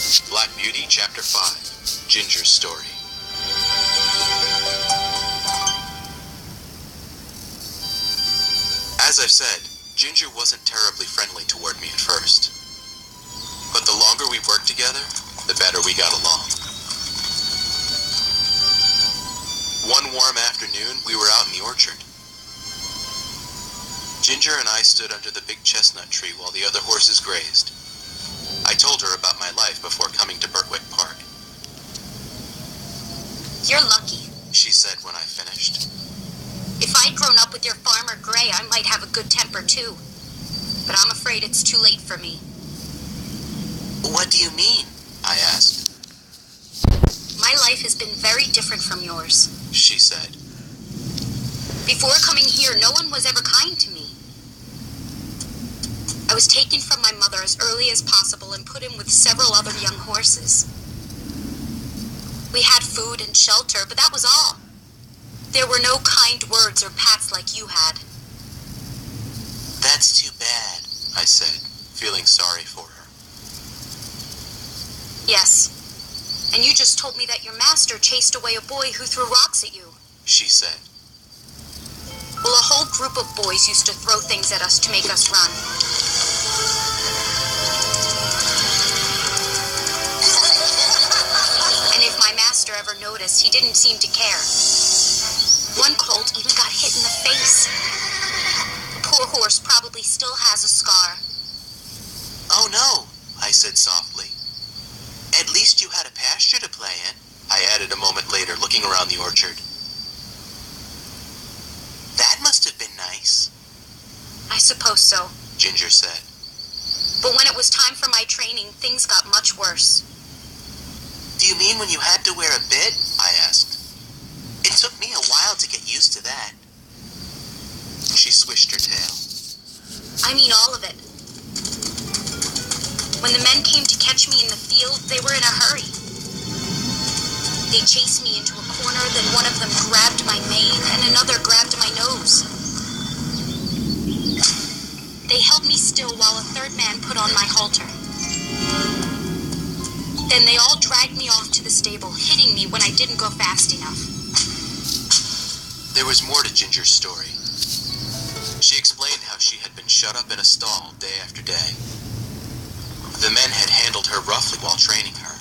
Black Beauty, Chapter 5, Ginger's Story. As I've said, Ginger wasn't terribly friendly toward me at first. But the longer we worked together, the better we got along. One warm afternoon, we were out in the orchard. Ginger and I stood under the big chestnut tree while the other horses grazed. I told her about my life before coming to Birtwick Park. You're lucky, she said when I finished. If I'd grown up with your farmer Gray, I might have a good temper too. But I'm afraid it's too late for me. What do you mean? I asked. My life has been very different from yours, she said. Before coming here, no one was ever kind to me. I was taken from my mother as early as possible and put in with several other young horses. We had food and shelter, but that was all. There were no kind words or pats like you had. That's too bad, I said, feeling sorry for her. Yes, and you just told me that your master chased away a boy who threw rocks at you, she said. Well, a whole group of boys used to throw things at us to make us run. And if my master ever noticed, he didn't seem to care. One colt even got hit in the face. The poor horse probably still has a scar. Oh no, I said softly. At least you had a pasture to play in, I added a moment later, looking around the orchard. That must have been nice. I suppose so, Ginger said. But when it was time for my training, things got much worse. Do you mean when you had to wear a bit? I asked. It took me a while to get used to that. She swished her tail. I mean all of it. When the men came to catch me in the field, they were in a hurry. They chased me into a corner, then one of them grabbed my mane and another grabbed my nose. They held me still while a third man put on my halter. Then they all dragged me off to the stable, hitting me when I didn't go fast enough. There was more to Ginger's story. She explained how she had been shut up in a stall day after day. The men had handled her roughly while training her.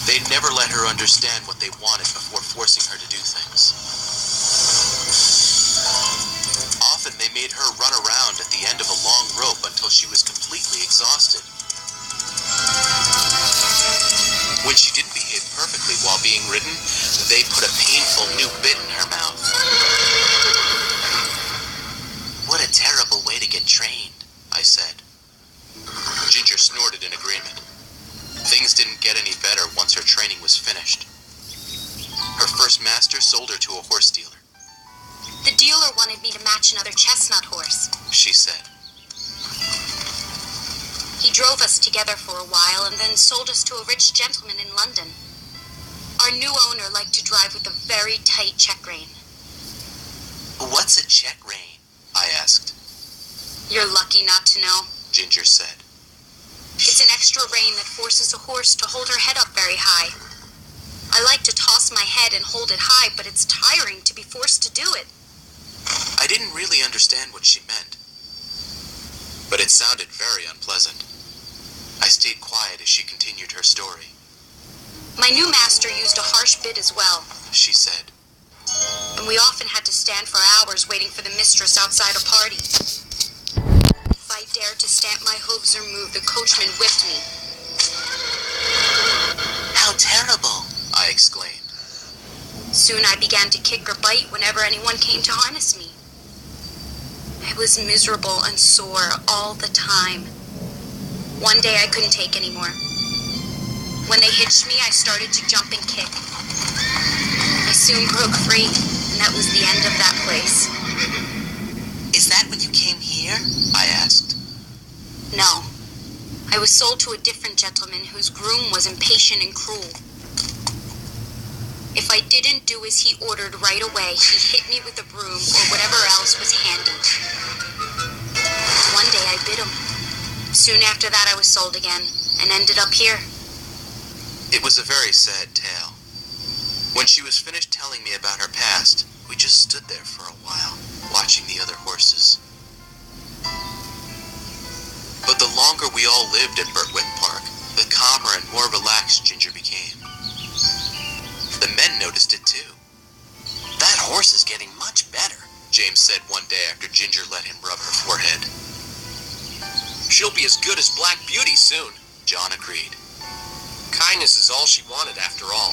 They'd never let her understand what they wanted before forcing her to do things. Often they made her run around at the end of a long rope until she was completely exhausted. When she didn't behave perfectly while being ridden, they put a painful new bit in her mouth. What a terrible way to get trained, I said. Ginger snorted in agreement. Things didn't get any better once her training was finished. Her first master sold her to a horse dealer. The dealer wanted me to match another chestnut horse, she said. He drove us together for a while and then sold us to a rich gentleman in London. Our new owner liked to drive with a very tight check rein. What's a check rein? I asked. You're lucky not to know, Ginger said. It's an extra rein that forces a horse to hold her head up very high. I like to toss my head and hold it high, but it's tiring to be forced to do it. I didn't really understand what she meant, but it sounded very unpleasant. I stayed quiet as she continued her story. My new master used a harsh bit as well, she said. And we often had to stand for hours waiting for the mistress outside a party. If I dared to stamp my hooves or move, the coachman whipped me. How terrible, I exclaimed. Soon I began to kick or bite whenever anyone came to harness me. I was miserable and sore all the time. One day I couldn't take any more. When they hitched me, I started to jump and kick. I soon broke free, and that was the end of that place. Is that when you came here? I asked. No. I was sold to a different gentleman whose groom was impatient and cruel. If I didn't do as he ordered right away, he hit me with a broom or whatever else was handy. One day I bit him. Soon after that I was sold again and ended up here. It was a very sad tale. When she was finished telling me about her past, we just stood there for a while, watching the other horses. But the longer we all lived at Birtwick Park, the calmer and more relaxed Ginger became. The men noticed it too. That horse is getting much better, James said one day after Ginger let him rub her forehead. She'll be as good as Black Beauty soon. John agreed. Kindness is all she wanted after all.